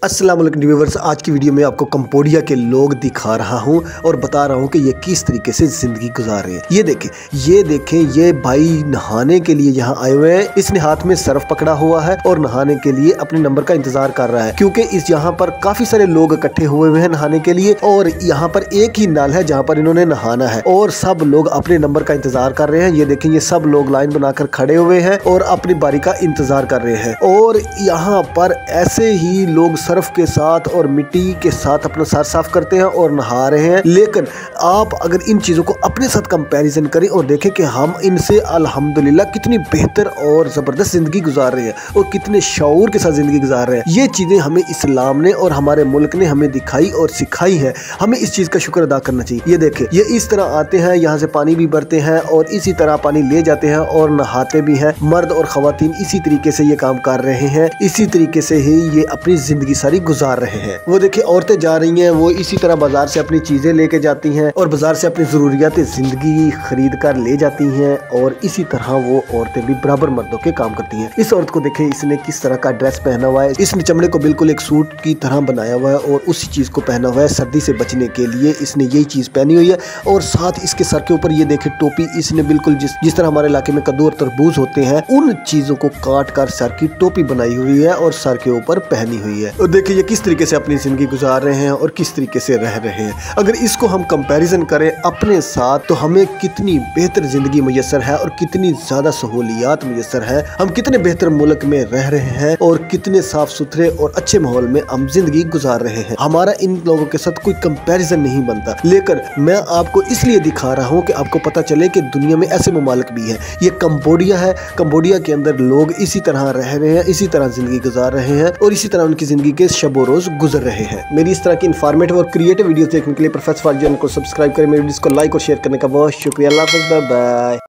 अस्सलाम वालेकुम व्यूअर्स, आज की वीडियो में आपको कंबोडिया के लोग दिखा रहा हूं और बता रहा हूं कि ये किस तरीके से ज़िंदगी गुजार रहे हैं। ये देखें ये भाई नहाने के लिए यहाँ आए हुए हैं। इसने हाथ में सर्फ पकड़ा हुआ है और नहाने के लिए अपने नंबर का इंतजार कर रहा है, क्योंकि इस यहाँ पर काफ़ी सारे लोग इकट्ठे हुए हैं नहाने के लिए। और यहाँ पर एक ही नल है जहाँ पर इन्होंने नहाना है और सब लोग अपने नंबर का इंतजार कर रहे हैं। ये देखें, ये सब लोग लाइन बनाकर खड़े हुए हैं और अपनी बारी का इंतजार कर रहे हैं। और यहाँ पर ऐसे ही लोग सर्फ के साथ और मिट्टी के साथ अपना सर साफ करते हैं और नहा रहे हैं। लेकिन आप अगर इन चीज़ों को अपने साथ कंपैरिजन करें और देखें कि हम इनसे अल्हम्दुलिल्लाह कितनी बेहतर और ज़बरदस्त ज़िंदगी गुजार रहे हैं और कितने शऊर के साथ ज़िंदगी गुजार रहे हैं। ये चीज़ें हमें इस्लाम ने और हमारे मुल्क ने हमें दिखाई और सिखाई है। हमें इस चीज़ का शुक्र अदा करना चाहिए। ये देखें, ये इस तरह आते हैं, यहाँ से पानी भी भरते हैं और इसी तरह पानी ले जाते हैं और नहाते भी हैं। मर्द और ख़वातीन इसी तरीके से ये काम कर रहे हैं। इसी तरीके से ही ये अपनी ज़िंदगी सारी गुजार रहे हैं। वो देखिए, औरतें जा रही हैं, वो इसी तरह बाजार से अपनी चीजें लेके जाती हैं और बाजार से अपनी जरूरियात जिंदगी खरीद कर ले जाती हैं। और इसी तरह वो औरतें भी बराबर मर्दों के काम करती हैं। इस औरत को देखें, इसने किस तरह का ड्रेस पहना हुआ है। इसने चमड़े को बिल्कुल एक सूट की तरह बनाया हुआ है और उसी चीज को पहना हुआ है। सर्दी से बचने के लिए इसने यही चीज पहनी हुई है। और साथ इसके सर के ऊपर ये देखे टोपी, इसने बिल्कुल जिस तरह हमारे इलाके में कद्दू और तरबूज होते हैं, उन चीजों को काट कर सर की टोपी बनाई हुई है और सर के ऊपर पहनी हुई है। और देखिए, ये किस तरीके से अपनी जिंदगी गुजार रहे हैं और किस तरीके से रह रहे हैं। अगर इसको हम कंपैरिजन करें अपने साथ, तो हमें कितनी बेहतर जिंदगी मुयस्सर है और कितनी ज्यादा सहूलियात मुयस्सर है। हम कितने बेहतर मुल्क में रह रहे हैं और कितने साफ सुथरे और अच्छे माहौल में हम जिंदगी गुजार रहे हैं। हमारा इन लोगों के साथ कोई कंपैरिजन नहीं बनता। लेकिन मैं आपको इसलिए दिखा रहा हूँ कि आपको पता चले कि दुनिया में ऐसे ममालिक भी हैं। ये कंबोडिया है। कंबोडिया के अंदर लोग इसी तरह रह रहे हैं, इसी तरह जिंदगी गुजार रहे हैं और इसी तरह उनकी जिंदगी के शब रोज गुजर रहे हैं। मेरी इस तरह की इन्फॉर्मेटिव और क्रिएटिव वीडियोस देखने के लिए प्रोफेसर फाजिल को सब्सक्राइब करें। मेरे वीडियोस को लाइक और शेयर करने का बहुत शुक्रिया। अल्लाह हाफ़िज़, बाय बाय।